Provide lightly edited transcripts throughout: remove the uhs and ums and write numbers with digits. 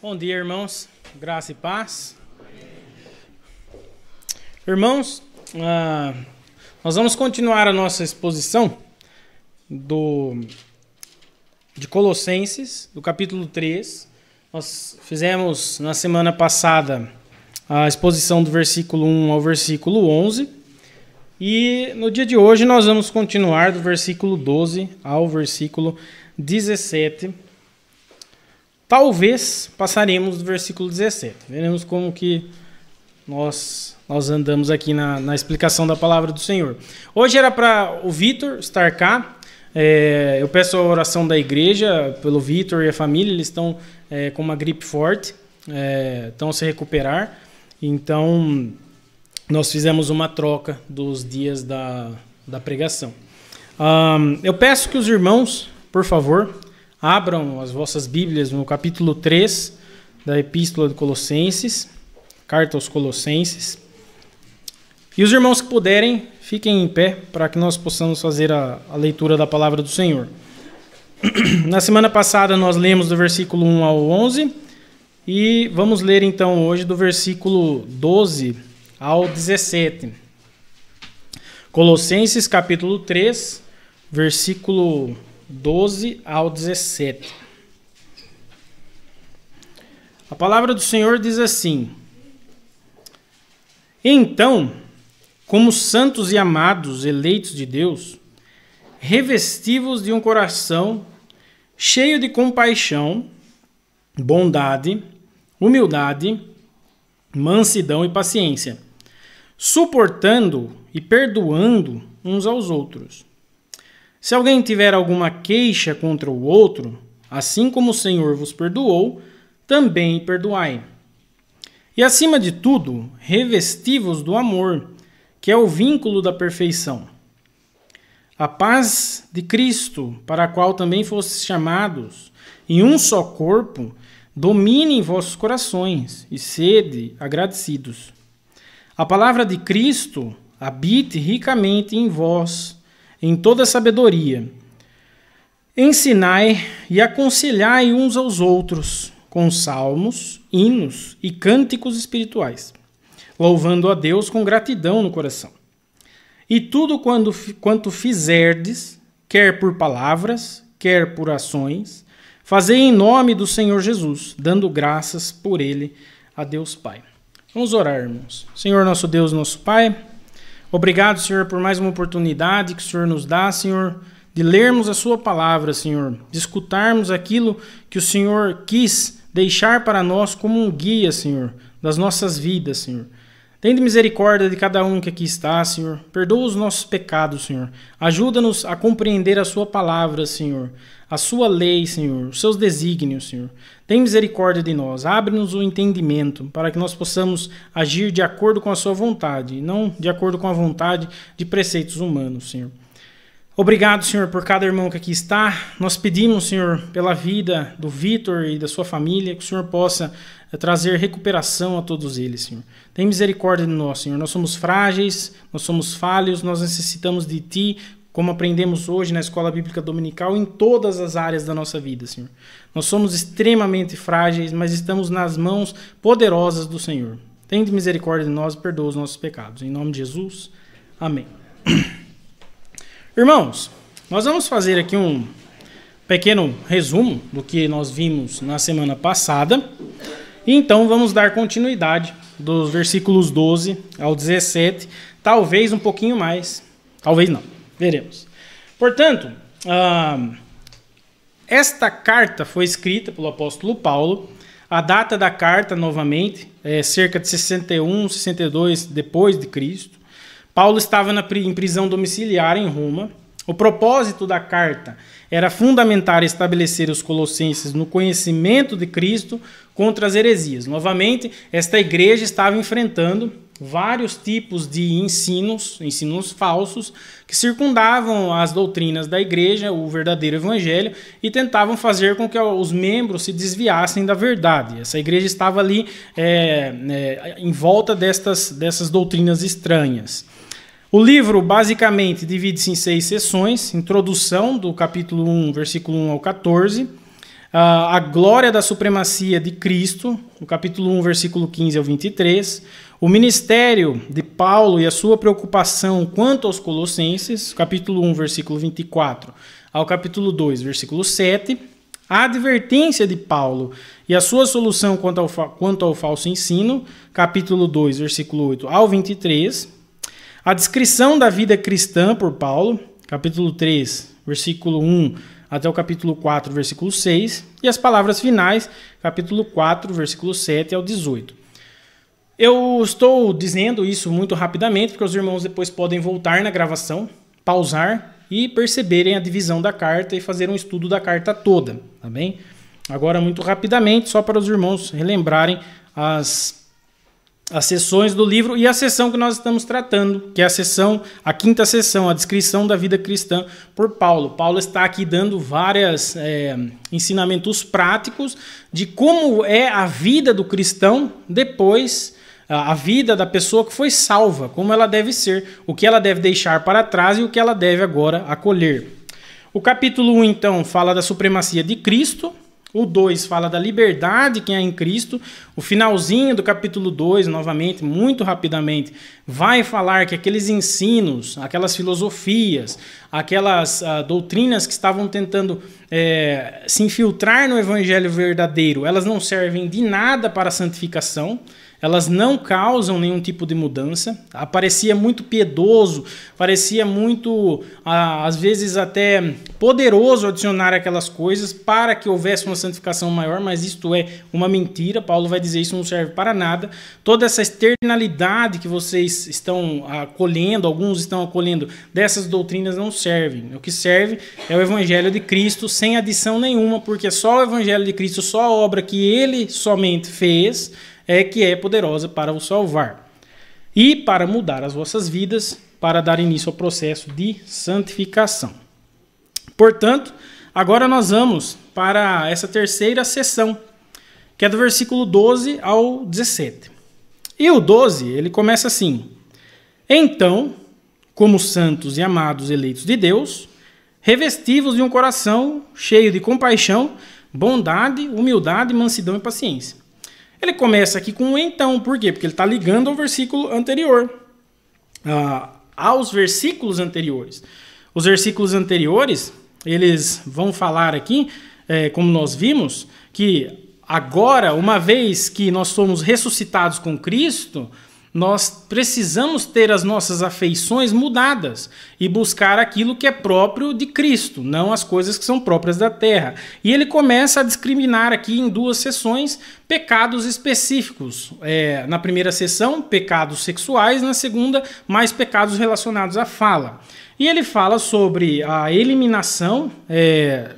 Bom dia, irmãos. Graça e paz. Irmãos, nós vamos continuar a nossa exposição de Colossenses, do capítulo 3. Nós fizemos na semana passada a exposição do versículo 1 ao versículo 11. E no dia de hoje nós vamos continuar do versículo 12 ao versículo 17. Talvez passaremos do versículo 17. Veremos como que nós andamos aqui na explicação da palavra do Senhor. Hoje era para o Vitor estar cá. Eu peço a oração da igreja pelo Vitor e a família. Eles estão com uma gripe forte, estão a se recuperar. Então, nós fizemos uma troca dos dias da pregação. Eu peço que os irmãos, por favor, abram as vossas Bíblias no capítulo 3 da Epístola de Colossenses, carta aos Colossenses. E os irmãos que puderem, fiquem em pé para que nós possamos fazer a leitura da palavra do Senhor. Na semana passada nós lemos do versículo 1 ao 11 e vamos ler então hoje do versículo 12 ao 17. Colossenses capítulo 3, versículo 12 ao 17. A palavra do Senhor diz assim: Então, como santos e amados, eleitos de Deus, revesti-vos de um coração cheio de compaixão, bondade, humildade, mansidão e paciência, suportando e perdoando uns aos outros. Se alguém tiver alguma queixa contra o outro, assim como o Senhor vos perdoou, também perdoai. E acima de tudo, revesti-vos do amor, que é o vínculo da perfeição. A paz de Cristo, para a qual também fostes chamados, em um só corpo, domine em vossos corações e sede agradecidos. A palavra de Cristo habite ricamente em vós, em toda sabedoria. Ensinai e aconselhai uns aos outros com salmos, hinos e cânticos espirituais, louvando a Deus com gratidão no coração. E tudo quanto fizerdes, quer por palavras, quer por ações, fazei em nome do Senhor Jesus, dando graças por ele a Deus Pai. Vamos orar, irmãos. Senhor, nosso Deus, nosso Pai, obrigado, Senhor, por mais uma oportunidade que o Senhor nos dá, Senhor, de lermos a sua palavra, Senhor, de escutarmos aquilo que o Senhor quis deixar para nós como um guia, Senhor, das nossas vidas, Senhor. Tende misericórdia de cada um que aqui está, Senhor. Perdoa os nossos pecados, Senhor. Ajuda-nos a compreender a sua palavra, Senhor, a sua lei, Senhor, os seus desígnios, Senhor. Tem misericórdia de nós. Abre-nos o entendimento para que nós possamos agir de acordo com a sua vontade e não de acordo com a vontade de preceitos humanos, Senhor. Obrigado, Senhor, por cada irmão que aqui está. Nós pedimos, Senhor, pela vida do Vitor e da sua família, que o Senhor possa trazer recuperação a todos eles, Senhor. Tem misericórdia de nós, Senhor. Nós somos frágeis, nós somos falhos, nós necessitamos de Ti, como aprendemos hoje na Escola Bíblica Dominical, em todas as áreas da nossa vida, Senhor. Nós somos extremamente frágeis, mas estamos nas mãos poderosas do Senhor. Tem misericórdia de nós e perdoa os nossos pecados. Em nome de Jesus, amém. Irmãos, nós vamos fazer aqui um pequeno resumo do que nós vimos na semana passada. E então vamos dar continuidade dos versículos 12 ao 17, talvez um pouquinho mais, talvez não, veremos. Portanto, esta carta foi escrita pelo apóstolo Paulo. A data da carta, novamente, é cerca de 61, 62 depois de Cristo. Paulo estava em prisão domiciliar em Roma. O propósito da carta era fundamentar e estabelecer os colossenses no conhecimento de Cristo contra as heresias. Novamente, esta igreja estava enfrentando vários tipos de ensinos falsos, que circundavam as doutrinas da igreja, o verdadeiro evangelho, e tentavam fazer com que os membros se desviassem da verdade. Essa igreja estava ali em volta dessas doutrinas estranhas. O livro basicamente divide-se em 6 seções: introdução do capítulo 1, versículo 1 ao 14, a glória da supremacia de Cristo, no capítulo 1, versículo 15 ao 23, o ministério de Paulo e a sua preocupação quanto aos Colossenses, capítulo 1, versículo 24 ao capítulo 2, versículo 7, a advertência de Paulo e a sua solução quanto ao falso ensino, capítulo 2, versículo 8 ao 23, a descrição da vida cristã por Paulo, capítulo 3, versículo 1 até o capítulo 4, versículo 6, e as palavras finais, capítulo 4, versículo 7 ao 18. Eu estou dizendo isso muito rapidamente, porque os irmãos depois podem voltar na gravação, pausar e perceberem a divisão da carta e fazer um estudo da carta toda, tá bem? Agora, muito rapidamente, só para os irmãos relembrarem as sessões do livro e a sessão que nós estamos tratando, que é a quinta sessão, a descrição da vida cristã por Paulo. Paulo está aqui dando vários ensinamentos práticos de como é a vida do cristão depois, a vida da pessoa que foi salva, como ela deve ser, o que ela deve deixar para trás e o que ela deve agora acolher. O capítulo 1, então, fala da supremacia de Cristo. O 2 fala da liberdade que há em Cristo. O finalzinho do capítulo 2, novamente, muito rapidamente, vai falar que aqueles ensinos, aquelas filosofias, aquelas doutrinas que estavam tentando se infiltrar no evangelho verdadeiro, elas não servem de nada para a santificação. Elas não causam nenhum tipo de mudança. Parecia muito piedoso, parecia muito, às vezes até poderoso adicionar aquelas coisas para que houvesse uma santificação maior, mas isto é uma mentira. Paulo vai dizer isso não serve para nada. Toda essa externalidade que vocês estão acolhendo, alguns estão acolhendo, dessas doutrinas não servem. O que serve é o evangelho de Cristo sem adição nenhuma, porque só o evangelho de Cristo, só a obra que ele somente fez, que é poderosa para o salvar e para mudar as vossas vidas, para dar início ao processo de santificação. Portanto, agora nós vamos para essa terceira sessão, que é do versículo 12 ao 17. E o 12, ele começa assim: então, como santos e amados eleitos de Deus, revestivos de um coração cheio de compaixão, bondade, humildade, mansidão e paciência. Ele começa aqui com um então, por quê? Porque ele está ligando ao versículo anterior, aos versículos anteriores. Os versículos anteriores, eles vão falar aqui, como nós vimos, que agora, uma vez que nós somos ressuscitados com Cristo, nós precisamos ter as nossas afeições mudadas e buscar aquilo que é próprio de Cristo, não as coisas que são próprias da terra. E ele começa a discriminar aqui em duas sessões pecados específicos. Na primeira sessão, pecados sexuais, na segunda, mais pecados relacionados à fala. E ele fala sobre a eliminação,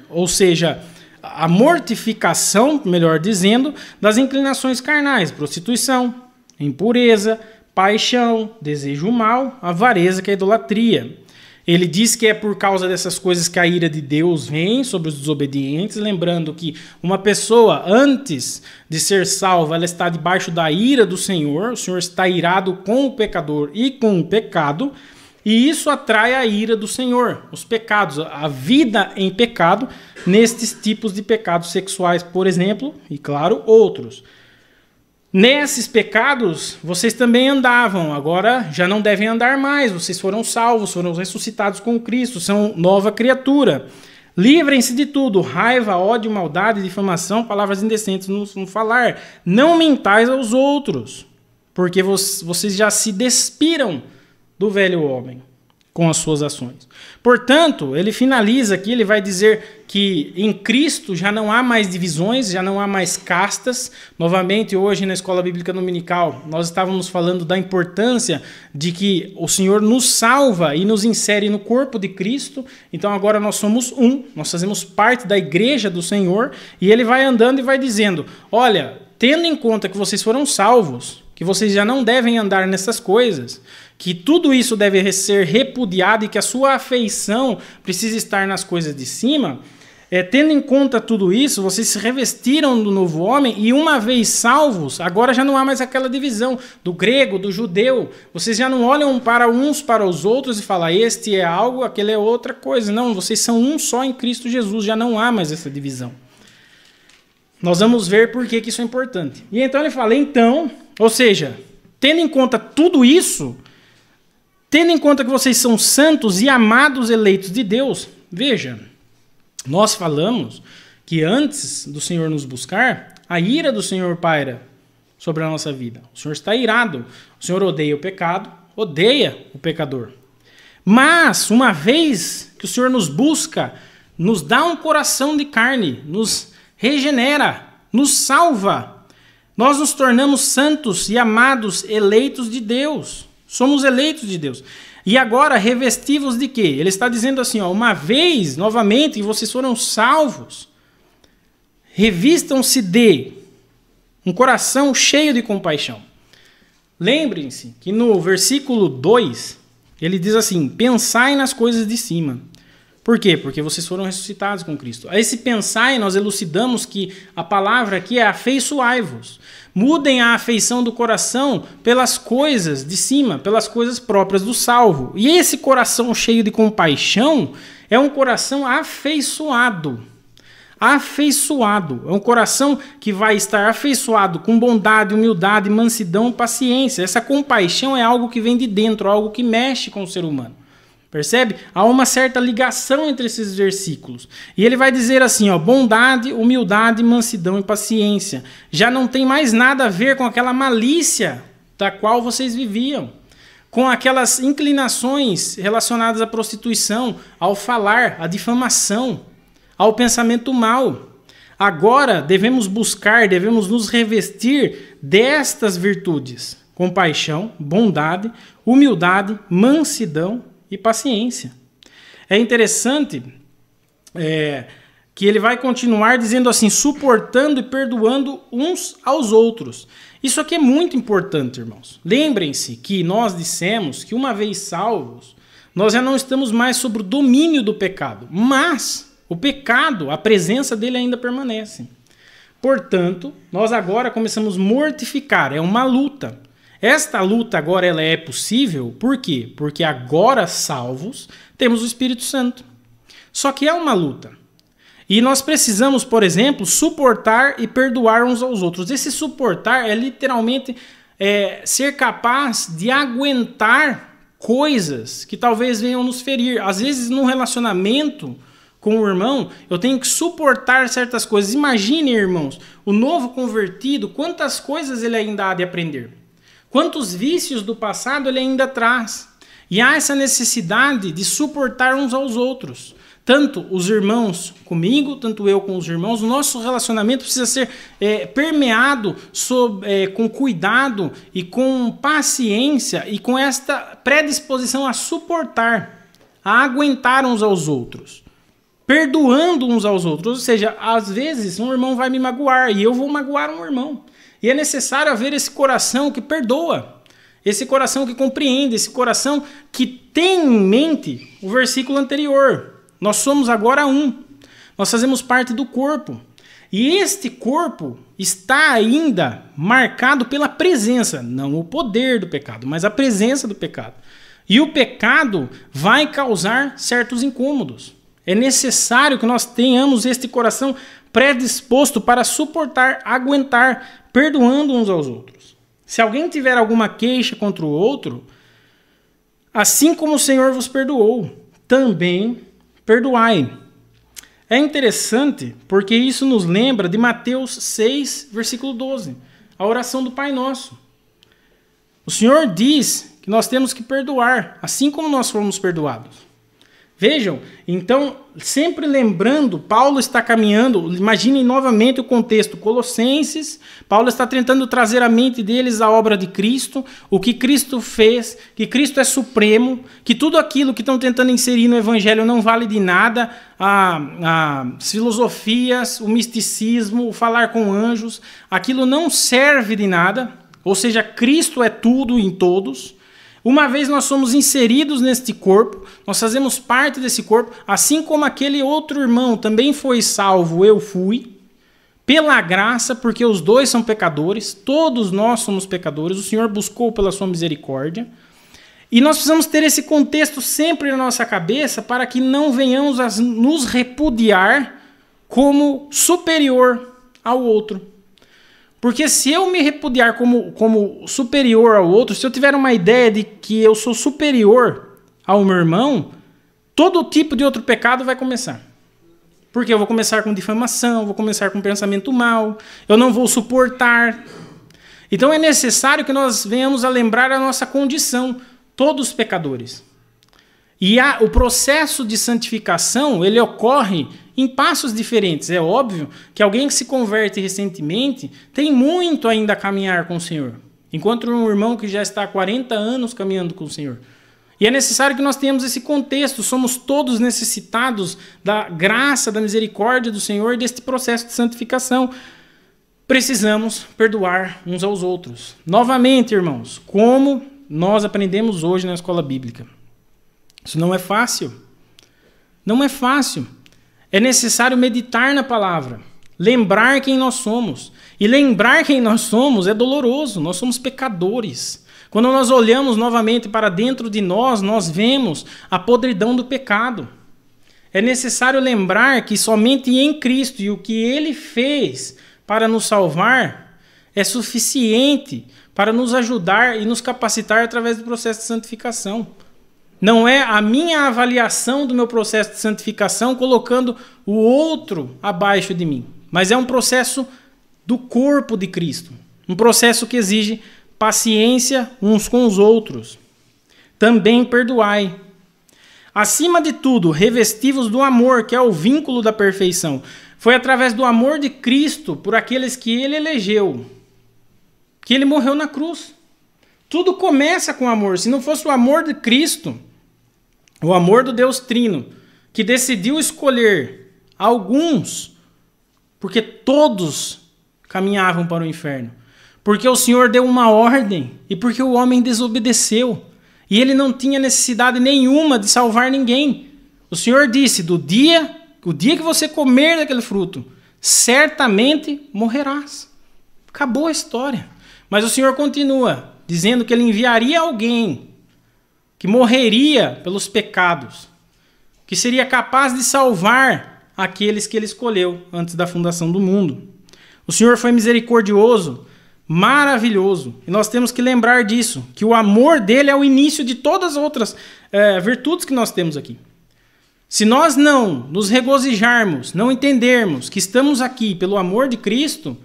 ou seja, a mortificação, melhor dizendo, das inclinações carnais, prostituição, impureza, paixão, desejo mal, avareza, que é a idolatria. Ele diz que é por causa dessas coisas que a ira de Deus vem sobre os desobedientes, lembrando que uma pessoa, antes de ser salva, ela está debaixo da ira do Senhor, o Senhor está irado com o pecador e com o pecado, e isso atrai a ira do Senhor, os pecados, a vida em pecado, nestes tipos de pecados sexuais, por exemplo, e claro, outros. Nesses pecados, vocês também andavam, agora já não devem andar mais, vocês foram salvos, foram ressuscitados com Cristo, são nova criatura. Livrem-se de tudo, raiva, ódio, maldade, difamação, palavras indecentes no falar. Não mentais aos outros, porque vocês já se despiram do velho homem com as suas ações. Portanto, ele finaliza aqui, ele vai dizer que em Cristo já não há mais divisões, já não há mais castas. Novamente, hoje na Escola Bíblica Dominical, nós estávamos falando da importância de que o Senhor nos salva e nos insere no corpo de Cristo. Então agora nós somos nós fazemos parte da igreja do Senhor, e ele vai andando e vai dizendo, olha, tendo em conta que vocês foram salvos, que vocês já não devem andar nessas coisas, que tudo isso deve ser repudiado e que a sua afeição precisa estar nas coisas de cima, tendo em conta tudo isso, vocês se revestiram do novo homem e uma vez salvos, agora já não há mais aquela divisão do grego, do judeu. Vocês já não olham para uns para os outros e falam, este é algo, aquele é outra coisa. Não, vocês são um só em Cristo Jesus, já não há mais essa divisão. nós vamos ver por que isso é importante. E então ele fala, ou seja, tendo em conta tudo isso, tendo em conta que vocês são santos e amados eleitos de Deus, veja, nós falamos que antes do Senhor nos buscar, a ira do Senhor paira sobre a nossa vida. O Senhor está irado, o Senhor odeia o pecado, odeia o pecador. Mas, uma vez que o Senhor nos busca, nos dá um coração de carne, nos regenera, nos salva. Nós nos tornamos santos e amados, eleitos de Deus. Somos eleitos de Deus. E agora, revestivos de quê? Ele está dizendo assim, uma vez, novamente, que vocês foram salvos, revistam-se de um coração cheio de compaixão. Lembrem-se que no versículo 2, ele diz assim, pensai nas coisas de cima. Por quê? Porque vocês foram ressuscitados com Cristo. A esse pensai, nós elucidamos que a palavra aqui é afeiçoai-vos. Mudem a afeição do coração pelas coisas de cima, pelas coisas próprias do salvo. E esse coração cheio de compaixão é um coração afeiçoado. Afeiçoado. É um coração que vai estar afeiçoado com bondade, humildade, mansidão, paciência. Essa compaixão é algo que vem de dentro, algo que mexe com o ser humano. Percebe? Há uma certa ligação entre esses versículos. E ele vai dizer assim, bondade, humildade, mansidão e paciência. Já não tem mais nada a ver com aquela malícia da qual vocês viviam. Com aquelas inclinações relacionadas à prostituição, ao falar, à difamação, ao pensamento mau. Agora devemos buscar, devemos nos revestir destas virtudes. Compaixão, bondade, humildade, mansidão e paciência. É interessante que ele vai continuar dizendo assim, suportando e perdoando uns aos outros. Isso aqui é muito importante, irmãos. Lembrem-se que nós dissemos que uma vez salvos, nós já não estamos mais sob o domínio do pecado, mas o pecado, a presença dele ainda permanece. Portanto, nós agora começamos a mortificar, é uma luta. Esta luta agora ela é possível, por quê? Porque agora salvos temos o Espírito Santo. Só que é uma luta. E nós precisamos, por exemplo, suportar e perdoar uns aos outros. Esse suportar é literalmente ser capaz de aguentar coisas que talvez venham nos ferir. Às vezes, num relacionamento com o irmão, eu tenho que suportar certas coisas. Imagine, irmãos, o novo convertido, quantas coisas ele ainda há de aprender. Quantos vícios do passado ele ainda traz. E há essa necessidade de suportar uns aos outros. Tanto os irmãos comigo, tanto eu com os irmãos. O nosso relacionamento precisa ser permeado com cuidado e com paciência e com esta predisposição a suportar, a aguentar uns aos outros. Perdoando uns aos outros. Ou seja, às vezes um irmão vai me magoar e eu vou magoar um irmão. E é necessário haver esse coração que perdoa, esse coração que compreende, esse coração que tem em mente o versículo anterior. Nós somos agora um, nós fazemos parte do corpo. E este corpo está ainda marcado pela presença, não o poder do pecado, mas a presença do pecado. E o pecado vai causar certos incômodos. É necessário que nós tenhamos este coração predisposto para suportar, aguentar, perdoando uns aos outros. Se alguém tiver alguma queixa contra o outro, assim como o Senhor vos perdoou, também perdoai. É interessante porque isso nos lembra de Mateus 6, versículo 12, a oração do Pai Nosso. O Senhor diz que nós temos que perdoar, assim como nós fomos perdoados. Vejam, então, sempre lembrando, Paulo está caminhando, imaginem novamente o contexto, Colossenses, Paulo está tentando trazer à mente deles a obra de Cristo, o que Cristo fez, que Cristo é supremo, que tudo aquilo que estão tentando inserir no Evangelho não vale de nada, as filosofias, o misticismo, o falar com anjos, aquilo não serve de nada, ou seja, Cristo é tudo em todos. Uma vez nós somos inseridos neste corpo, nós fazemos parte desse corpo, assim como aquele outro irmão também foi salvo, eu fui, pela graça, porque os dois são pecadores, todos nós somos pecadores, o Senhor buscou pela sua misericórdia, e nós precisamos ter esse contexto sempre na nossa cabeça para que não venhamos a nos repudiar como superior ao outro. Porque se eu me repudiar como superior ao outro, se eu tiver uma ideia de que eu sou superior ao meu irmão, todo tipo de outro pecado vai começar. Porque eu vou começar com difamação, vou começar com pensamento mau, eu não vou suportar. Então é necessário que nós venhamos a lembrar a nossa condição, todos pecadores. E o processo de santificação, ele ocorre em passos diferentes. É óbvio que alguém que se converte recentemente tem muito ainda a caminhar com o Senhor. Enquanto um irmão que já está há 40 anos caminhando com o Senhor. E é necessário que nós tenhamos esse contexto. Somos todos necessitados da graça, da misericórdia do Senhor, deste processo de santificação. Precisamos perdoar uns aos outros. Novamente, irmãos, como nós aprendemos hoje na escola bíblica. Isso não é fácil. Não é fácil. É necessário meditar na palavra. Lembrar quem nós somos. E lembrar quem nós somos é doloroso. Nós somos pecadores. Quando nós olhamos novamente para dentro de nós, nós vemos a podridão do pecado. É necessário lembrar que somente em Cristo e o que Ele fez para nos salvar é suficiente para nos ajudar e nos capacitar através do processo de santificação. Não é a minha avaliação do meu processo de santificação colocando o outro abaixo de mim, mas é um processo do corpo de Cristo. Um processo que exige paciência uns com os outros. Também perdoai. Acima de tudo, revesti-vos do amor, que é o vínculo da perfeição. Foi através do amor de Cristo por aqueles que Ele elegeu, que Ele morreu na cruz. Tudo começa com amor. Se não fosse o amor de Cristo, o amor do Deus Trino, que decidiu escolher alguns, porque todos caminhavam para o inferno. Porque o Senhor deu uma ordem e porque o homem desobedeceu. E ele não tinha necessidade nenhuma de salvar ninguém. O Senhor disse, o dia que você comer daquele fruto, certamente morrerás. Acabou a história. Mas o Senhor continua dizendo que Ele enviaria alguém que morreria pelos pecados, que seria capaz de salvar aqueles que Ele escolheu antes da fundação do mundo. O Senhor foi misericordioso, maravilhoso, e nós temos que lembrar disso, que o amor dele é o início de todas as outras virtudes que nós temos aqui. Se nós não nos regozijarmos, não entendermos que estamos aqui pelo amor de Cristo,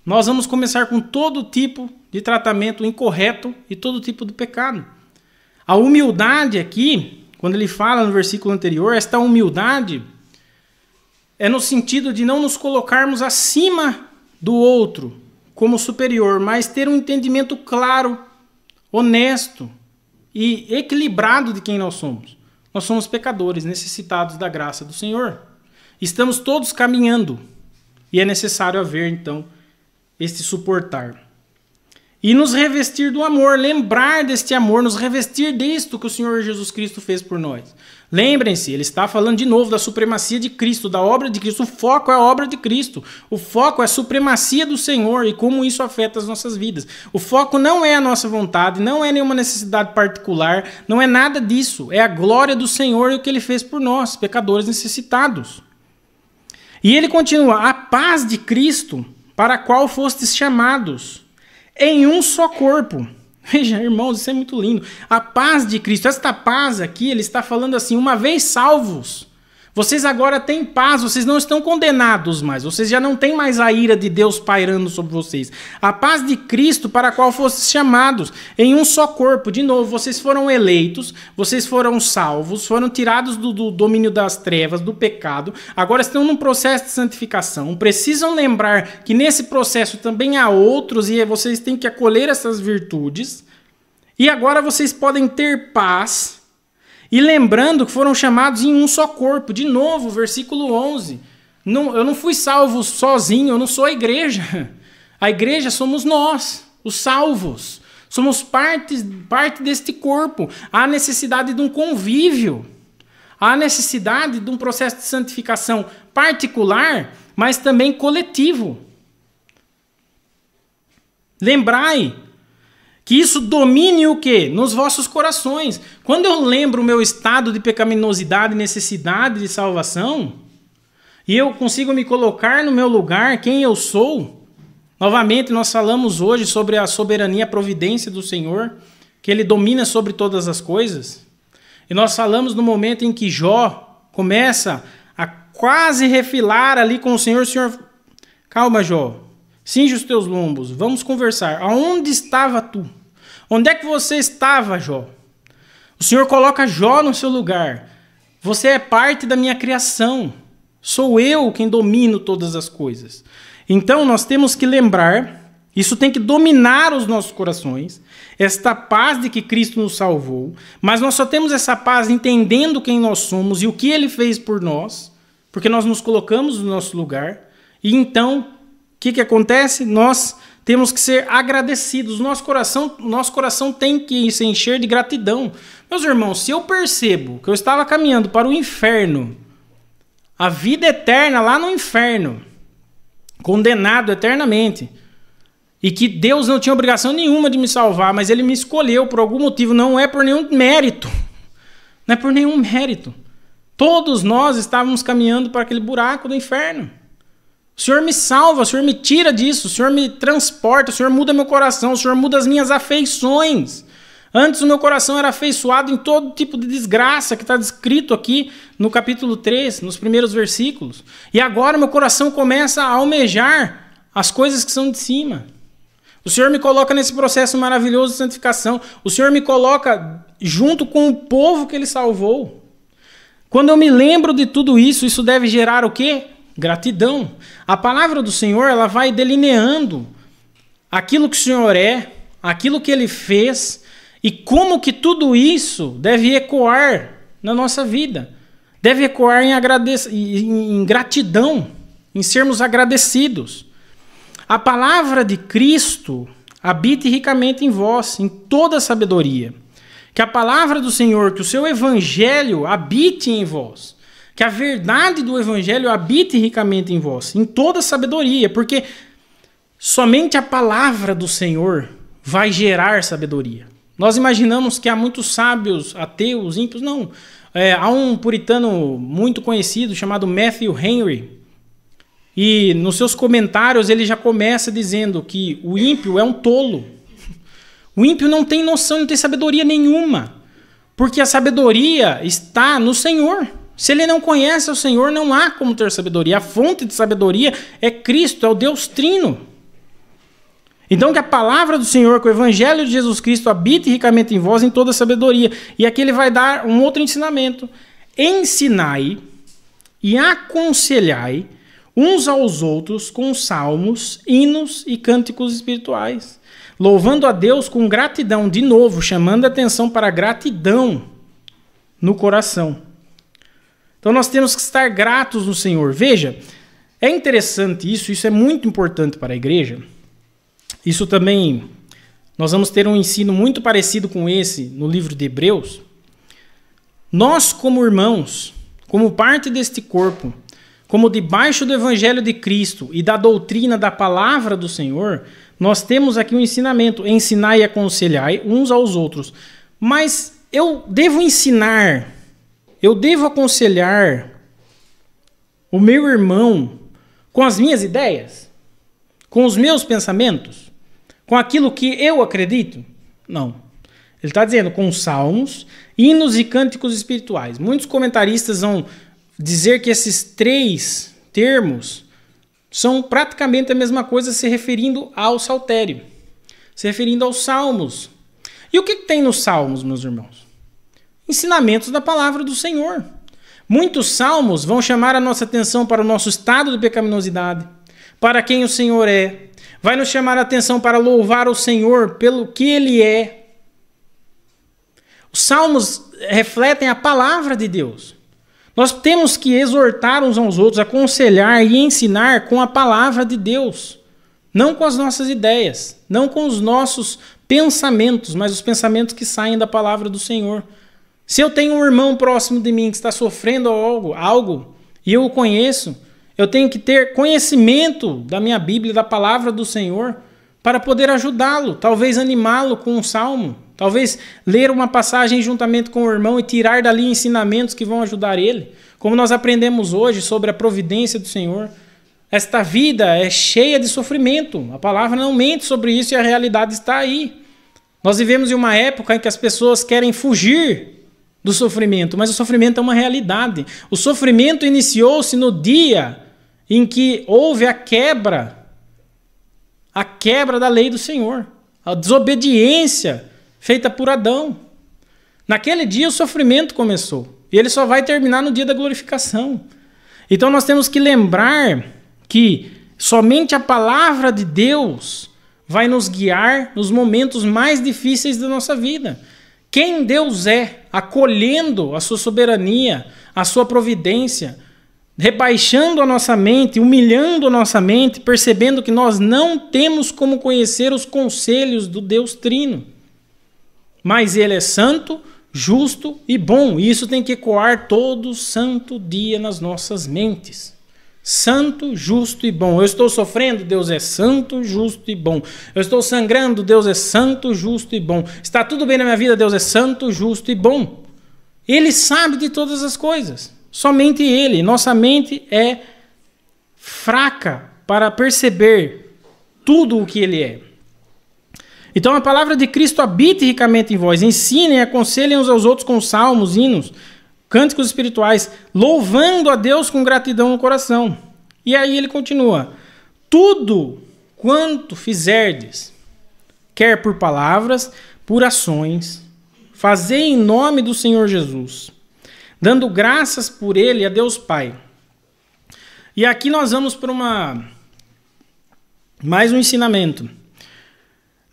nós vamos começar com todo tipo de tratamento incorreto e todo tipo de pecado. A humildade aqui, quando ele fala no versículo anterior, esta humildade é no sentido de não nos colocarmos acima do outro como superior, mas ter um entendimento claro, honesto e equilibrado de quem nós somos. Nós somos pecadores, necessitados da graça do Senhor. Estamos todos caminhando e é necessário haver, então, este suportar. E nos revestir do amor, lembrar deste amor, nos revestir disto que o Senhor Jesus Cristo fez por nós. Lembrem-se, ele está falando de novo da supremacia de Cristo, da obra de Cristo. O foco é a obra de Cristo. O foco é a supremacia do Senhor e como isso afeta as nossas vidas. O foco não é a nossa vontade, não é nenhuma necessidade particular, não é nada disso. É a glória do Senhor e o que Ele fez por nós, pecadores necessitados. E ele continua, a paz de Cristo, para a qual fostes chamados, em um só corpo. Veja, irmãos, isso é muito lindo. A paz de Cristo. Esta paz aqui, ele está falando assim, uma vez salvos, vocês agora têm paz, vocês não estão condenados mais, vocês já não têm mais a ira de Deus pairando sobre vocês. A paz de Cristo para a qual fostes chamados, em um só corpo. De novo, vocês foram eleitos, vocês foram salvos, foram tirados do domínio das trevas, do pecado, agora estão num processo de santificação. Precisam lembrar que nesse processo também há outros e vocês têm que acolher essas virtudes. E agora vocês podem ter paz. E lembrando que foram chamados em um só corpo. De novo, versículo 11. Eu não fui salvo sozinho, eu não sou a igreja. A igreja somos nós, os salvos. Somos parte deste corpo. Há necessidade de um convívio. Há necessidade de um processo de santificação particular, mas também coletivo. Lembrai que isso domine o quê? Nos vossos corações. Quando eu lembro o meu estado de pecaminosidade e necessidade de salvação, e eu consigo me colocar no meu lugar, quem eu sou. Novamente, nós falamos hoje sobre a soberania, a providência do Senhor, que Ele domina sobre todas as coisas. E nós falamos no momento em que Jó começa a quase refilar ali com o Senhor. Calma, Jó, cinge os teus lombos, vamos conversar. Aonde estava tu? Onde é que você estava, Jó? O Senhor coloca Jó no seu lugar. Você é parte da minha criação. Sou eu quem domino todas as coisas. Então nós temos que lembrar, isso tem que dominar os nossos corações, esta paz de que Cristo nos salvou, mas nós só temos essa paz entendendo quem nós somos e o que Ele fez por nós, porque nós nos colocamos no nosso lugar, e então, o que acontece? Nós temos que ser agradecidos, nosso coração tem que se encher de gratidão. Meus irmãos, se eu percebo que eu estava caminhando para o inferno, a vida eterna lá no inferno, condenado eternamente, e que Deus não tinha obrigação nenhuma de me salvar, mas Ele me escolheu por algum motivo, não é por nenhum mérito. Não é por nenhum mérito. Todos nós estávamos caminhando para aquele buraco do inferno. O Senhor me salva, o Senhor me tira disso, o Senhor me transporta, o Senhor muda meu coração, o Senhor muda as minhas afeições. Antes o meu coração era afeiçoado em todo tipo de desgraça que está descrito aqui no capítulo 3, nos primeiros versículos. E agora meu coração começa a almejar as coisas que são de cima. O Senhor me coloca nesse processo maravilhoso de santificação. O Senhor me coloca junto com o povo que Ele salvou. Quando eu me lembro de tudo isso, isso deve gerar o quê? Gratidão. A palavra do Senhor, ela vai delineando aquilo que o Senhor é, aquilo que Ele fez e como que tudo isso deve ecoar na nossa vida. Deve ecoar em gratidão, em sermos agradecidos. A palavra de Cristo habite ricamente em vós, em toda sabedoria. Que a palavra do Senhor, que o seu evangelho habite em vós. Que a verdade do evangelho habite ricamente em vós, em toda sabedoria. Porque somente a palavra do Senhor vai gerar sabedoria. Nós imaginamos que há muitos sábios, ateus, ímpios. Não. Há um puritano muito conhecido chamado Matthew Henry. E nos seus comentários ele já começa dizendo que o ímpio é um tolo. O ímpio não tem noção, não tem sabedoria nenhuma. Porque a sabedoria está no Senhor. Se ele não conhece o Senhor, não há como ter sabedoria. A fonte de sabedoria é Cristo, é o Deus Trino. Então que a palavra do Senhor, que o evangelho de Jesus Cristo habite ricamente em vós em toda sabedoria. E aqui ele vai dar um outro ensinamento. Ensinai e aconselhai uns aos outros com salmos, hinos e cânticos espirituais, louvando a Deus com gratidão, de novo, chamando a atenção para a gratidão no coração. Então nós temos que estar gratos no Senhor. Veja, é interessante isso é muito importante para a igreja. Isso também, nós vamos ter um ensino muito parecido com esse no livro de Hebreus. Nós, como irmãos, como parte deste corpo, como debaixo do evangelho de Cristo e da doutrina da palavra do Senhor, nós temos aqui um ensinamento, ensinai e aconselhai uns aos outros. Mas eu devo ensinar, eu devo aconselhar o meu irmão com as minhas ideias, com os meus pensamentos, com aquilo que eu acredito? Não. Ele está dizendo com salmos, hinos e cânticos espirituais. Muitos comentaristas vão dizer que esses três termos são praticamente a mesma coisa, se referindo ao saltério, se referindo aos salmos. E o que tem nos salmos, meus irmãos? Ensinamentos da palavra do Senhor. Muitos salmos vão chamar a nossa atenção para o nosso estado de pecaminosidade, para quem o Senhor é. Vai nos chamar a atenção para louvar o Senhor pelo que Ele é. Os salmos refletem a palavra de Deus. Nós temos que exortar uns aos outros, aconselhar e ensinar com a palavra de Deus. Não com as nossas ideias, não com os nossos pensamentos, mas os pensamentos que saem da palavra do Senhor. Se eu tenho um irmão próximo de mim que está sofrendo algo e eu o conheço, eu tenho que ter conhecimento da minha Bíblia, da palavra do Senhor, para poder ajudá-lo, talvez animá-lo com um salmo, talvez ler uma passagem juntamente com o irmão e tirar dali ensinamentos que vão ajudar ele. como nós aprendemos hoje sobre a providência do Senhor. Esta vida é cheia de sofrimento. A palavra não mente sobre isso e a realidade está aí. Nós vivemos em uma época em que as pessoas querem fugir do sofrimento, mas o sofrimento é uma realidade. O sofrimento iniciou-se no dia em que houve a quebra da lei do Senhor, a desobediência feita por Adão. Naquele dia o sofrimento começou, e ele só vai terminar no dia da glorificação. Então nós temos que lembrar que somente a palavra de Deus vai nos guiar nos momentos mais difíceis da nossa vida. Quem Deus é, acolhendo a sua soberania, a sua providência, rebaixando a nossa mente, humilhando a nossa mente, percebendo que nós não temos como conhecer os conselhos do Deus Trino. Mas Ele é santo, justo e bom. E isso tem que ecoar todo santo dia nas nossas mentes. Santo, justo e bom. Eu estou sofrendo, Deus é santo, justo e bom. Eu estou sangrando, Deus é santo, justo e bom. Está tudo bem na minha vida, Deus é santo, justo e bom. Ele sabe de todas as coisas. Somente Ele. Nossa mente é fraca para perceber tudo o que Ele é. Então a palavra de Cristo habite ricamente em vós. Ensinem e aconselhem uns aos outros com salmos, hinos, cânticos espirituais, louvando a Deus com gratidão no coração. E aí ele continua. Tudo quanto fizerdes, quer por palavras, por ações, fazei em nome do Senhor Jesus, dando graças por Ele a Deus Pai. E aqui nós vamos para mais um ensinamento.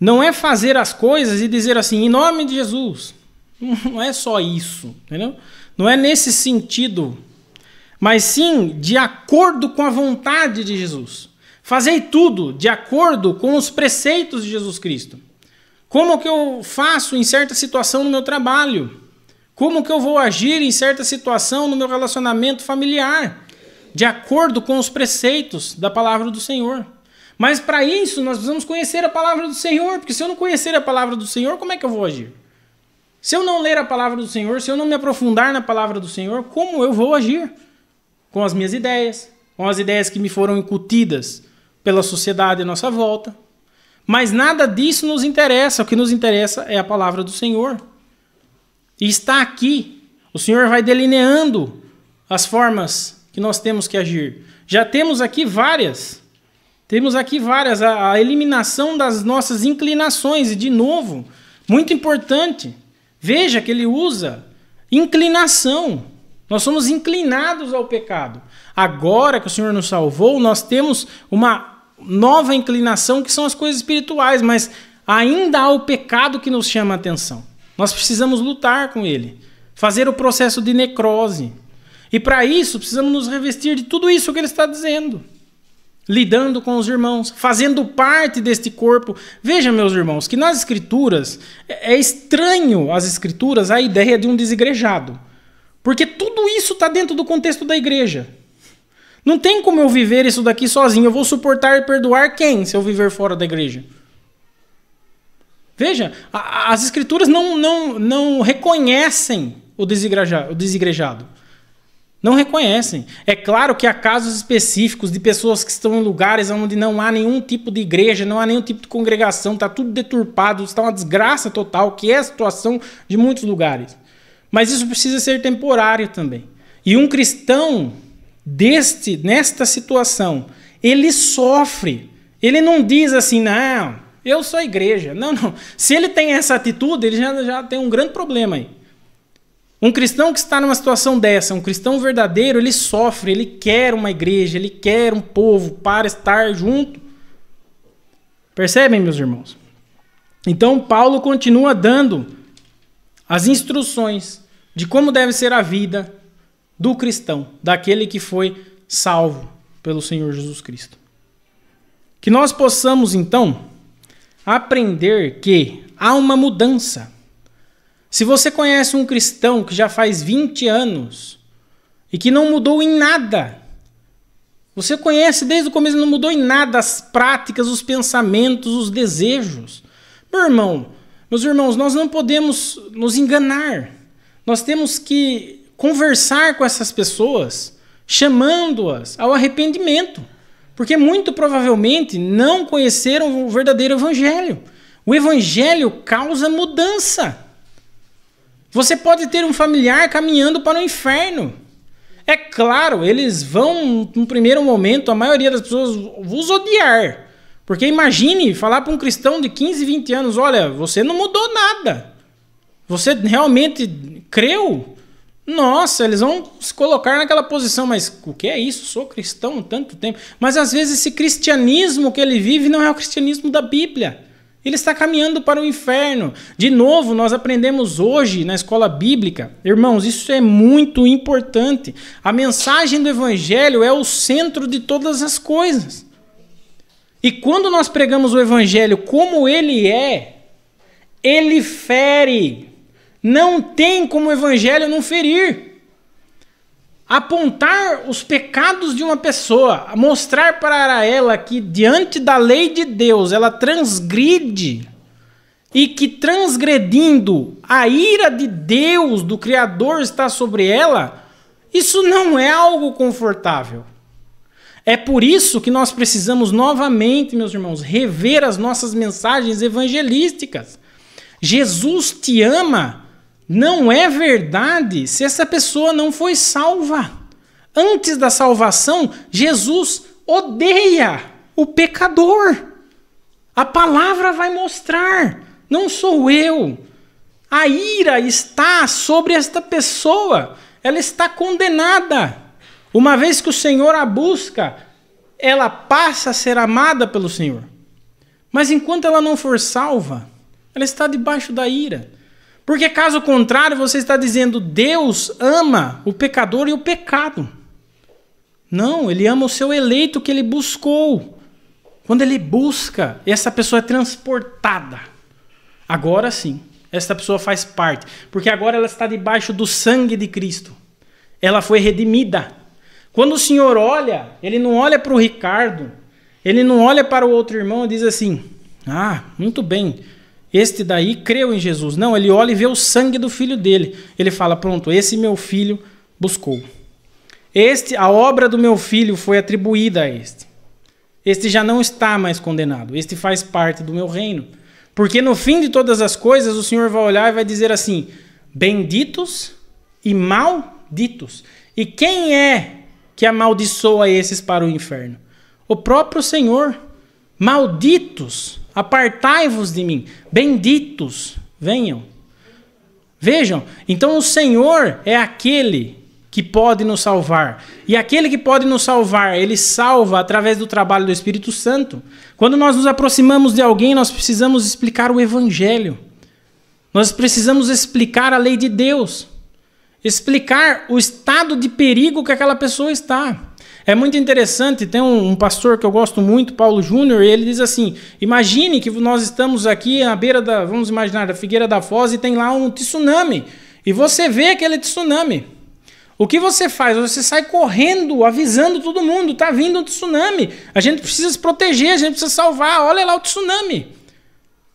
Não é fazer as coisas e dizer assim, em nome de Jesus. Não é só isso, entendeu? Não é nesse sentido, mas sim de acordo com a vontade de Jesus. Fazei tudo de acordo com os preceitos de Jesus Cristo. Como que eu faço em certa situação no meu trabalho? Como que eu vou agir em certa situação no meu relacionamento familiar? De acordo com os preceitos da palavra do Senhor. Mas para isso nós precisamos conhecer a palavra do Senhor, porque se eu não conhecer a palavra do Senhor, como é que eu vou agir? Se eu não ler a palavra do Senhor, se eu não me aprofundar na palavra do Senhor, como eu vou agir? Com as minhas ideias, com as ideias que me foram incutidas pela sociedade à nossa volta. Mas nada disso nos interessa, o que nos interessa é a palavra do Senhor. E está aqui, o Senhor vai delineando as formas que nós temos que agir. Já temos aqui várias. Temos aqui várias. A eliminação das nossas inclinações. E, de novo, muito importante. Veja que ele usa inclinação. Nós somos inclinados ao pecado. Agora que o Senhor nos salvou, nós temos uma nova inclinação que são as coisas espirituais. Mas ainda há o pecado que nos chama a atenção. Nós precisamos lutar com ele. Fazer o processo de necrose. E para isso, precisamos nos revestir de tudo isso que ele está dizendo. Lidando com os irmãos, fazendo parte deste corpo. Veja, meus irmãos, que nas Escrituras, é estranho às Escrituras a ideia de um desigrejado. Porque tudo isso está dentro do contexto da igreja. Não tem como eu viver isso daqui sozinho. Eu vou suportar e perdoar quem se eu viver fora da igreja? Veja, as Escrituras não reconhecem o desigrejado. Não reconhecem. É claro que há casos específicos de pessoas que estão em lugares onde não há nenhum tipo de igreja, não há nenhum tipo de congregação, está tudo deturpado, está uma desgraça total, que é a situação de muitos lugares. Mas isso precisa ser temporário também. E um cristão nesta situação, ele sofre. Ele não diz assim, não, eu sou a igreja. Não. Se ele tem essa atitude, ele já tem um grande problema aí. Um cristão que está numa situação dessa, um cristão verdadeiro, ele sofre, ele quer uma igreja, ele quer um povo para estar junto. Percebem, meus irmãos? Então, Paulo continua dando as instruções de como deve ser a vida do cristão, daquele que foi salvo pelo Senhor Jesus Cristo. Que nós possamos, então, aprender que há uma mudança. Se você conhece um cristão que já faz 20 anos e que não mudou em nada, você conhece desde o começo, não mudou em nada as práticas, os pensamentos, os desejos. Meus irmãos, nós não podemos nos enganar. Nós temos que conversar com essas pessoas, chamando-as ao arrependimento. Porque muito provavelmente não conheceram o verdadeiro evangelho. O evangelho causa mudança. Você pode ter um familiar caminhando para o inferno. É claro, eles vão, no primeiro momento, a maioria das pessoas vos odiar. Porque imagine falar para um cristão de 15, 20 anos, olha, você não mudou nada. Você realmente creu? Nossa, eles vão se colocar naquela posição, mas o que é isso? Sou cristão há tanto tempo. Mas às vezes esse cristianismo que ele vive não é o cristianismo da Bíblia. Ele está caminhando para o inferno. De novo, nós aprendemos hoje na escola bíblica, irmãos, isso é muito importante. A mensagem do evangelho é o centro de todas as coisas. E quando nós pregamos o evangelho como ele é, ele fere. Não tem como o evangelho não ferir. Apontar os pecados de uma pessoa, mostrar para ela que diante da lei de Deus ela transgride e que transgredindo a ira de Deus, do Criador, está sobre ela, isso não é algo confortável. É por isso que nós precisamos novamente, meus irmãos, rever as nossas mensagens evangelísticas. Jesus te ama. Não é verdade se essa pessoa não foi salva. Antes da salvação, Jesus odeia o pecador. A palavra vai mostrar, não sou eu. A ira está sobre esta pessoa, ela está condenada. Uma vez que o Senhor a busca, ela passa a ser amada pelo Senhor. Mas enquanto ela não for salva, ela está debaixo da ira. Porque caso contrário, você está dizendo Deus ama o pecador e o pecado. Não, ele ama o seu eleito que ele buscou. Quando ele busca, essa pessoa é transportada. Agora sim, essa pessoa faz parte. Porque agora ela está debaixo do sangue de Cristo. Ela foi redimida. Quando o Senhor olha, ele não olha para o Ricardo, ele não olha para o outro irmão e diz assim, ah, muito bem, este daí creu em Jesus. Não, ele olha e vê o sangue do filho dele. Ele fala, pronto, esse meu filho buscou. A obra do meu filho foi atribuída a este. Este já não está mais condenado. Este faz parte do meu reino. Porque no fim de todas as coisas, o Senhor vai olhar e vai dizer assim, benditos e malditos. E quem é que amaldiçoa esses para o inferno? O próprio Senhor. Malditos, apartai-vos de mim. Benditos, venham. Vejam, então o Senhor é aquele que pode nos salvar. E aquele que pode nos salvar, ele salva através do trabalho do Espírito Santo. Quando nós nos aproximamos de alguém, nós precisamos explicar o Evangelho. Nós precisamos explicar a lei de Deus. Explicar o estado de perigo que aquela pessoa está. É muito interessante, tem um pastor que eu gosto muito, Paulo Júnior, e ele diz assim, imagine que nós estamos aqui à beira da, vamos imaginar, da Figueira da Foz e tem lá um tsunami. E você vê aquele tsunami. O que você faz? Você sai correndo, avisando todo mundo, está vindo um tsunami. A gente precisa se proteger, a gente precisa salvar, olha lá o tsunami.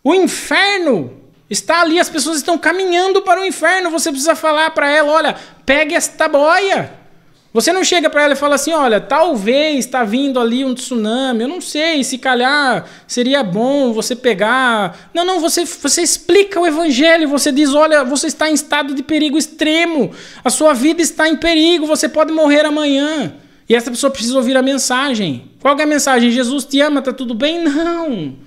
O inferno está ali, as pessoas estão caminhando para o inferno, você precisa falar para ela, olha, pegue esta boia. Você não chega para ela e fala assim, olha, talvez está vindo ali um tsunami, eu não sei, se calhar seria bom você pegar... Não, você explica o evangelho, você diz, olha, você está em estado de perigo extremo, a sua vida está em perigo, você pode morrer amanhã. E essa pessoa precisa ouvir a mensagem. Qual que é a mensagem? Jesus te ama, está tudo bem? Não.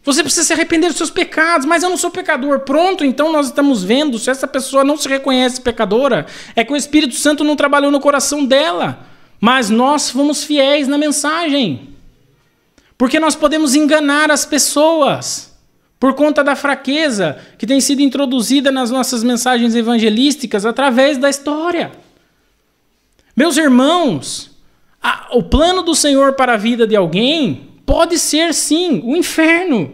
Você precisa se arrepender dos seus pecados, mas eu não sou pecador. Pronto, então nós estamos vendo, se essa pessoa não se reconhece pecadora, é que o Espírito Santo não trabalhou no coração dela. Mas nós fomos fiéis na mensagem. Porque nós podemos enganar as pessoas por conta da fraqueza que tem sido introduzida nas nossas mensagens evangelísticas através da história. Meus irmãos, o plano do Senhor para a vida de alguém... Pode ser, sim, o inferno.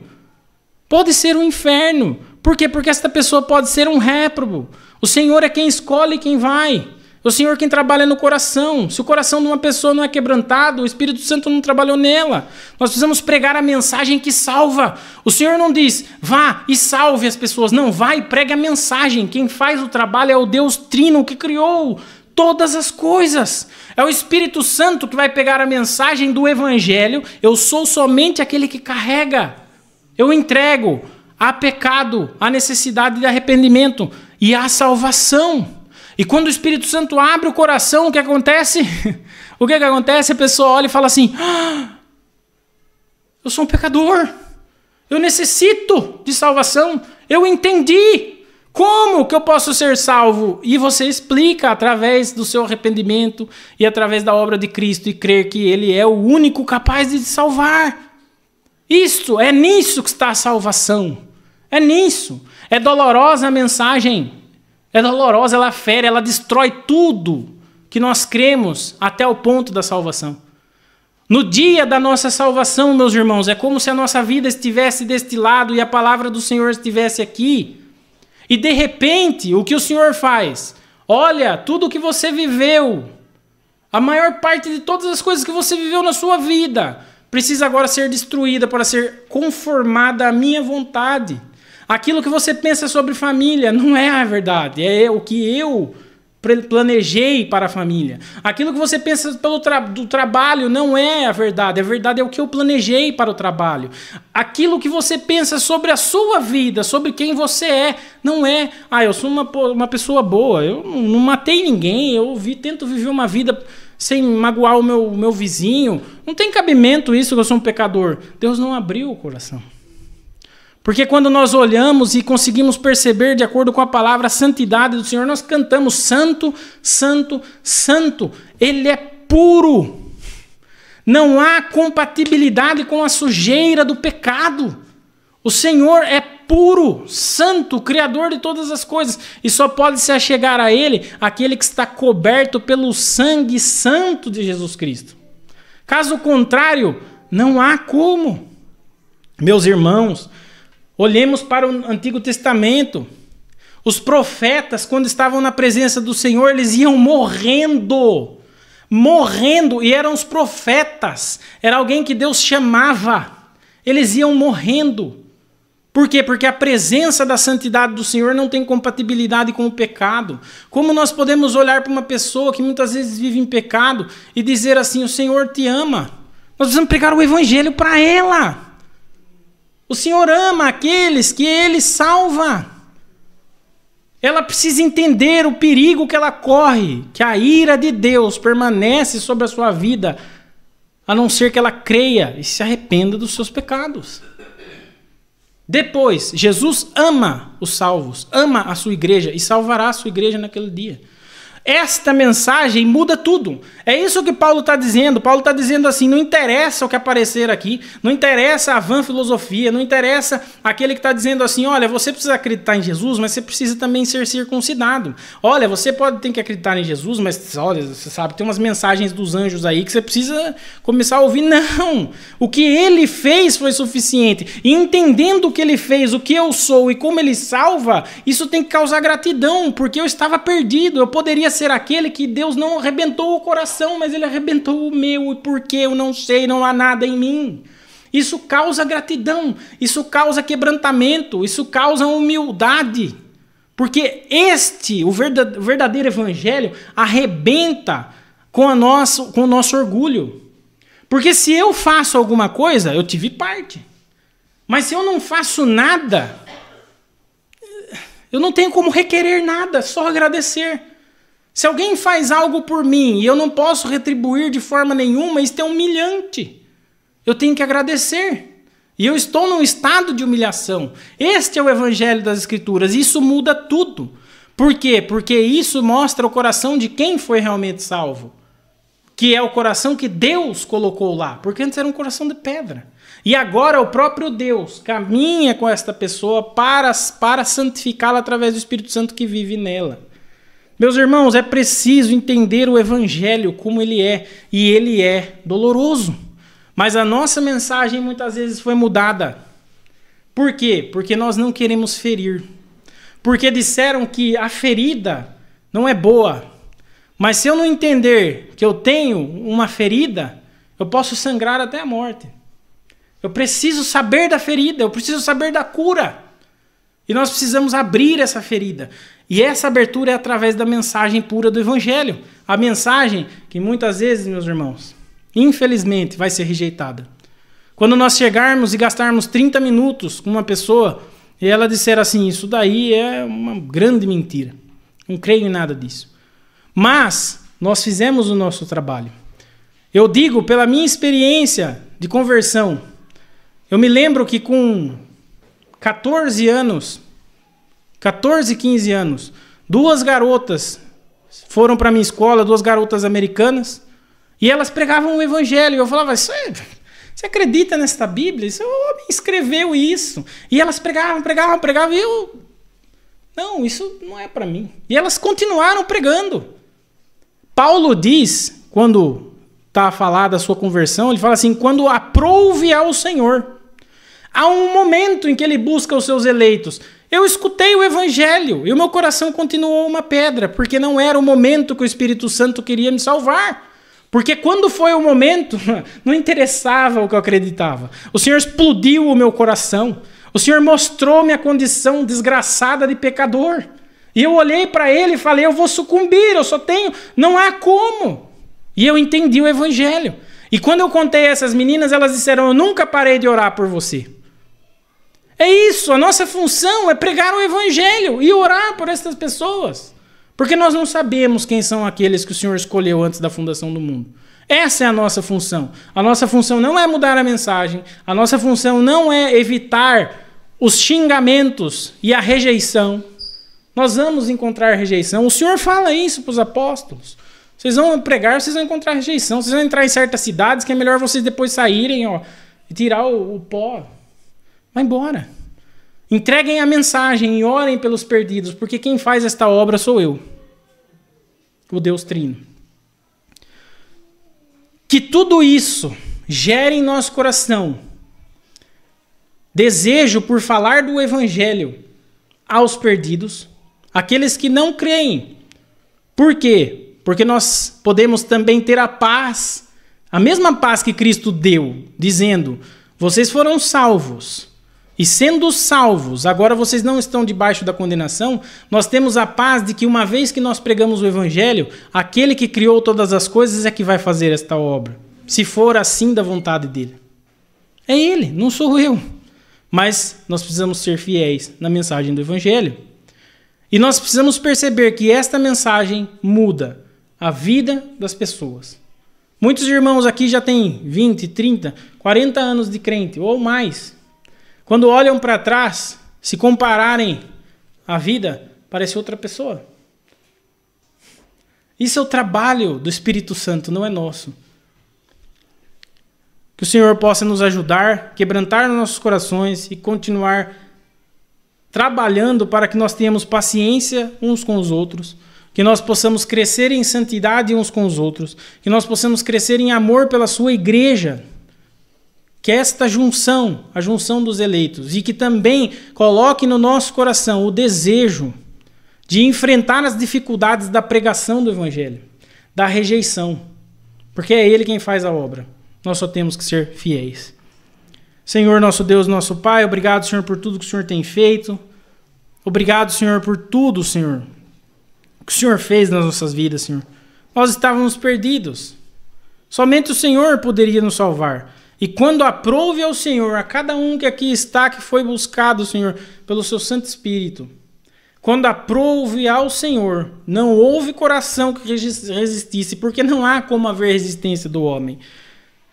Pode ser o inferno. Por quê? Porque esta pessoa pode ser um réprobo. O Senhor é quem escolhe quem vai. O Senhor quem trabalha no coração. Se o coração de uma pessoa não é quebrantado, o Espírito Santo não trabalhou nela. Nós precisamos pregar a mensagem que salva. O Senhor não diz, vá e salve as pessoas. Não, vá e pregue a mensagem. Quem faz o trabalho é o Deus Trino que criou todas as coisas. É o Espírito Santo que vai pegar a mensagem do Evangelho. Eu sou somente aquele que carrega. Eu entrego. Há pecado, há necessidade de arrependimento e há salvação. E quando o Espírito Santo abre o coração, o que acontece? O que acontece? A pessoa olha e fala assim, eu sou um pecador, eu necessito de salvação, eu entendi. Como que eu posso ser salvo? E você explica através do seu arrependimento e através da obra de Cristo e crer que Ele é o único capaz de te salvar. Isto, é nisso que está a salvação. É nisso. É dolorosa a mensagem. É dolorosa, ela fere, ela destrói tudo que nós cremos até o ponto da salvação. No dia da nossa salvação, meus irmãos, é como se a nossa vida estivesse deste lado e a palavra do Senhor estivesse aqui. E de repente, o que o Senhor faz? Olha, tudo o que você viveu, a maior parte de todas as coisas que você viveu na sua vida, precisa agora ser destruída para ser conformada à minha vontade. Aquilo que você pensa sobre família não é a verdade, é o que eu planejei para a família. Aquilo que você pensa do trabalho não é a verdade é o que eu planejei para o trabalho. Aquilo que você pensa sobre a sua vida, sobre quem você é, não é, eu sou uma pessoa boa, eu não matei ninguém, tento viver uma vida sem magoar o meu vizinho. Não tem cabimento isso que eu sou um pecador. Deus não abriu o coração. Porque quando nós olhamos e conseguimos perceber, de acordo com a palavra, a santidade do Senhor, nós cantamos santo, santo, santo. Ele é puro. Não há compatibilidade com a sujeira do pecado. O Senhor é puro, santo, criador de todas as coisas. E só pode se achegar a Ele aquele que está coberto pelo sangue santo de Jesus Cristo. Caso contrário, não há como. Meus irmãos, olhemos para o Antigo Testamento. Os profetas, quando estavam na presença do Senhor, eles iam morrendo. E eram os profetas. Era alguém que Deus chamava. Eles iam morrendo. Por quê? Porque a presença da santidade do Senhor não tem compatibilidade com o pecado. Como nós podemos olhar para uma pessoa que muitas vezes vive em pecado e dizer assim, o Senhor te ama? Nós precisamos pregar o Evangelho para ela. O Senhor ama aqueles que Ele salva. Ela precisa entender o perigo que ela corre, que a ira de Deus permanece sobre a sua vida, a não ser que ela creia e se arrependa dos seus pecados. Depois, Jesus ama os salvos, ama a sua igreja e salvará a sua igreja naquele dia. Esta mensagem muda tudo. É isso que Paulo está dizendo. Paulo está dizendo assim, não interessa o que aparecer aqui, não interessa a vã filosofia, não interessa aquele que está dizendo assim, olha, você precisa acreditar em Jesus, mas você precisa também ser circuncidado. Olha, você ter que acreditar em Jesus, mas olha, você sabe, tem umas mensagens dos anjos aí que você precisa começar a ouvir. Não! O que Ele fez foi suficiente. E entendendo o que Ele fez, o que eu sou e como Ele salva, isso tem que causar gratidão, porque eu estava perdido, eu poderia ser aquele que Deus não arrebentou o coração, mas Ele arrebentou o meu, e por que eu não sei, não há nada em mim. Isso causa gratidão, isso causa quebrantamento, isso causa humildade, porque o verdadeiro evangelho arrebenta com o nosso orgulho. Porque se eu faço alguma coisa, eu tive parte, mas se eu não faço nada, eu não tenho como requerer nada, só agradecer. Se alguém faz algo por mim e eu não posso retribuir de forma nenhuma, isso é humilhante. Eu tenho que agradecer. E eu estou num estado de humilhação. Este é o Evangelho das Escrituras. Isso muda tudo. Por quê? Porque isso mostra o coração de quem foi realmente salvo. Que é o coração que Deus colocou lá. Porque antes era um coração de pedra. E agora o próprio Deus caminha com esta pessoa para santificá-la através do Espírito Santo que vive nela. Meus irmãos, é preciso entender o Evangelho como ele é, e ele é doloroso. Mas a nossa mensagem muitas vezes foi mudada. Por quê? Porque nós não queremos ferir. Porque disseram que a ferida não é boa. Mas se eu não entender que eu tenho uma ferida, eu posso sangrar até a morte. Eu preciso saber da ferida, eu preciso saber da cura. E nós precisamos abrir essa ferida. E essa abertura é através da mensagem pura do Evangelho. A mensagem que muitas vezes, meus irmãos, infelizmente vai ser rejeitada. Quando nós chegarmos e gastarmos 30 minutos com uma pessoa e ela disser assim, isso daí é uma grande mentira. Não creio em nada disso. Mas nós fizemos o nosso trabalho. Eu digo pela minha experiência de conversão. Eu me lembro que com 14 anos, 14, 15 anos, 2 garotas foram para a minha escola, 2 garotas americanas, e elas pregavam o Evangelho. Eu falava, você acredita nesta Bíblia? Esse homem escreveu isso. E elas pregavam, e eu... Não, isso não é para mim. E elas continuaram pregando. Paulo diz, quando está a falar da sua conversão, ele fala assim, quando aprouve ao Senhor. Há um momento em que ele busca os seus eleitos. Eu escutei o Evangelho e o meu coração continuou uma pedra, porque não era o momento que o Espírito Santo queria me salvar. Porque quando foi o momento, não interessava o que eu acreditava. O Senhor explodiu o meu coração. O Senhor mostrou minha condição desgraçada de pecador. E eu olhei para ele e falei, eu vou sucumbir, eu só tenho, não há como. E eu entendi o Evangelho. E quando eu contei a essas meninas, elas disseram, eu nunca parei de orar por você. É isso, a nossa função é pregar o Evangelho e orar por essas pessoas. Porque nós não sabemos quem são aqueles que o Senhor escolheu antes da fundação do mundo. Essa é a nossa função. A nossa função não é mudar a mensagem. A nossa função não é evitar os xingamentos e a rejeição. Nós vamos encontrar rejeição. O Senhor fala isso para os apóstolos. Vocês vão pregar, vocês vão encontrar rejeição. Vocês vão entrar em certas cidades que é melhor vocês depois saírem e tirar o pó. Vai embora. Entreguem a mensagem e orem pelos perdidos, porque quem faz esta obra sou eu, o Deus Trino. Que tudo isso gere em nosso coração desejo por falar do Evangelho aos perdidos, aqueles que não creem. Por quê? Porque nós podemos também ter a paz, a mesma paz que Cristo deu, dizendo, vocês foram salvos. E sendo salvos, agora vocês não estão debaixo da condenação, nós temos a paz de que uma vez que nós pregamos o Evangelho, aquele que criou todas as coisas é que vai fazer esta obra, se for assim da vontade dele. É ele, não sou eu. Mas nós precisamos ser fiéis na mensagem do Evangelho. E nós precisamos perceber que esta mensagem muda a vida das pessoas. Muitos irmãos aqui já têm 20, 30, 40 anos de crente ou mais. Quando olham para trás, se compararem a vida, parece outra pessoa. Isso é o trabalho do Espírito Santo, não é nosso. Que o Senhor possa nos ajudar, quebrantar nossos corações e continuar trabalhando para que nós tenhamos paciência uns com os outros, que nós possamos crescer em santidade uns com os outros, que nós possamos crescer em amor pela sua igreja, que esta junção, a junção dos eleitos, e que também coloque no nosso coração o desejo de enfrentar as dificuldades da pregação do Evangelho, da rejeição, porque é Ele quem faz a obra. Nós só temos que ser fiéis. Senhor, nosso Deus, nosso Pai, obrigado, Senhor, por tudo que o Senhor tem feito. Obrigado, Senhor, por tudo, Senhor, que o Senhor fez nas nossas vidas, Senhor. Nós estávamos perdidos. Somente o Senhor poderia nos salvar. E quando aprouve ao Senhor, a cada um que aqui está, que foi buscado, Senhor, pelo seu Santo Espírito, quando aprouve ao Senhor, não houve coração que resistisse, porque não há como haver resistência do homem.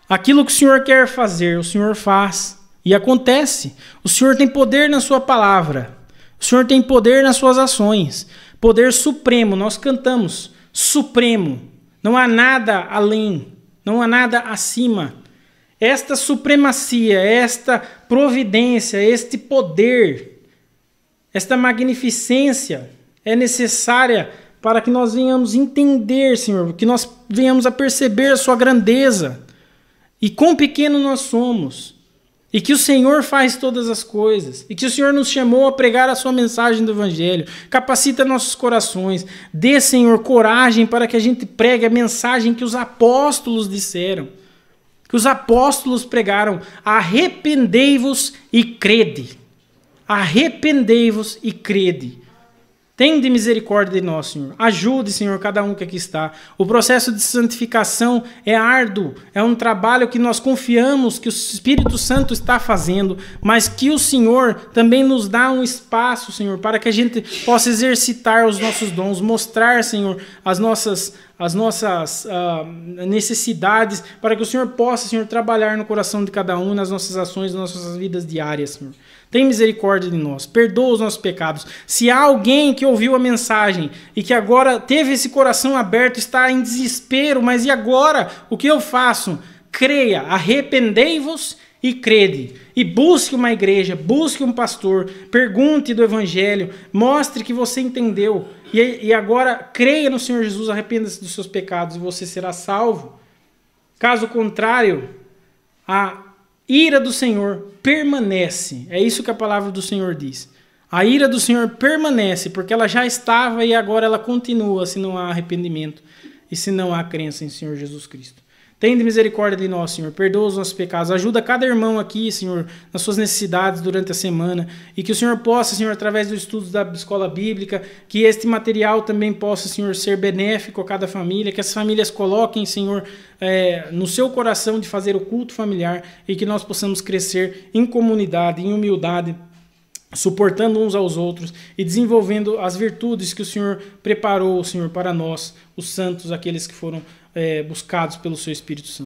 Aquilo que o Senhor quer fazer, o Senhor faz e acontece. O Senhor tem poder na sua palavra. O Senhor tem poder nas suas ações. Poder supremo, nós cantamos, supremo. Não há nada além, não há nada acima. Esta supremacia, esta providência, este poder, esta magnificência é necessária para que nós venhamos entender, Senhor, que nós venhamos a perceber a sua grandeza e quão pequeno nós somos e que o Senhor faz todas as coisas, e que o Senhor nos chamou a pregar a sua mensagem do Evangelho. Capacita nossos corações, dê, Senhor, coragem para que a gente pregue a mensagem que os apóstolos disseram, que os apóstolos pregaram: arrependei-vos e crede. Arrependei-vos e crede. Tende misericórdia de nós, Senhor. Ajude, Senhor, cada um que aqui está. O processo de santificação é árduo, é um trabalho que nós confiamos que o Espírito Santo está fazendo, mas que o Senhor também nos dá um espaço, Senhor, para que a gente possa exercitar os nossos dons, mostrar, Senhor, as nossas necessidades, para que o Senhor possa, Senhor, trabalhar no coração de cada um, nas nossas ações, nas nossas vidas diárias, Senhor. Tem misericórdia de nós, perdoa os nossos pecados. Se há alguém que ouviu a mensagem e que agora teve esse coração aberto, está em desespero, mas e agora? O que eu faço? Creia, arrependei-vos e crede. E busque uma igreja, busque um pastor, pergunte do Evangelho, mostre que você entendeu. E agora creia no Senhor Jesus, arrependa-se dos seus pecados e você será salvo. Caso contrário, a ira do Senhor permanece. É isso que a palavra do Senhor diz. A ira do Senhor permanece, porque ela já estava e agora ela continua, se não há arrependimento e se não há crença em Senhor Jesus Cristo. Tende misericórdia de nós, Senhor. Perdoa os nossos pecados. Ajuda cada irmão aqui, Senhor, nas suas necessidades durante a semana. E que o Senhor possa, Senhor, através dos estudos da escola bíblica, que este material também possa, Senhor, ser benéfico a cada família. Que as famílias coloquem, Senhor, no seu coração de fazer o culto familiar. E que nós possamos crescer em comunidade, em humildade, suportando uns aos outros e desenvolvendo as virtudes que o Senhor preparou, Senhor, para nós, os santos, aqueles que foram buscados pelo seu Espírito Santo.